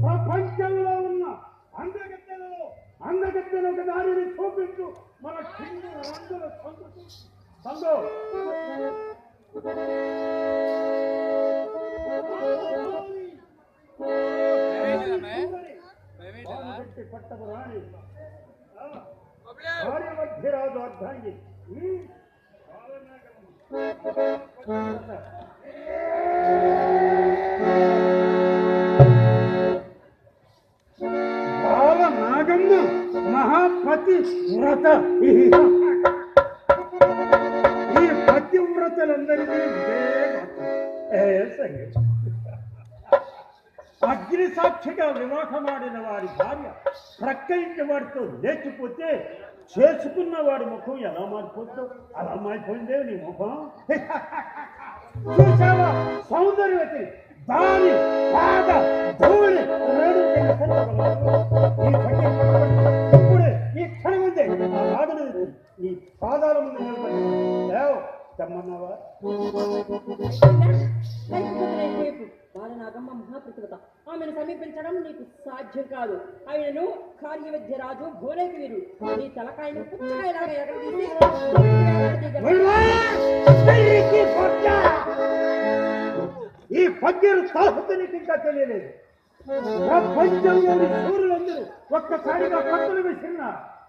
ప్రపంచంలో ఉన్న అందగత్తెలు ఒక దారిని చూపించు మన కింది రంగుల సందో పట్టపు రాణి మధ్యరాజు అర్ధాంగి బాలనాగమ్మ మహాపతి వ్రత ఈ పతివ్రతలందరికీ అగ్ని సాక్షిగా వివాహమాడిన వారి భార్య ప్రక్క ఇంటి వాడితో లేచిపోతే చేసుకున్న వాడి ముఖం ఎలా మారిపోతుందో అలా మారిపోయిందే నీ ముఖం. చూసావా సౌందర్యవతి దాని పాద ధూళి ఇప్పుడే ఈ క్షణం ఉంది ఆ రాగను ఈ పాదాల ముందు నిలబడి తెమ్మన్నావా? బాలనాగమ్మ మహాప్రతిభత, ఆమెను సమీపించడం నీకు సాధ్యం కాదు. ఆయనను కార్యవైద్య రాజు భోలేకి వీరు నీ తలకాయను పుచ్చకాయలాగా ఎగరదీసి ఈ పద్యలు సాహస నీకు ఇంకా తెలియలేదు. ప్రపంచంలోని సూర్యులందరూ ఒక్కసారిగా పక్కన వేసినా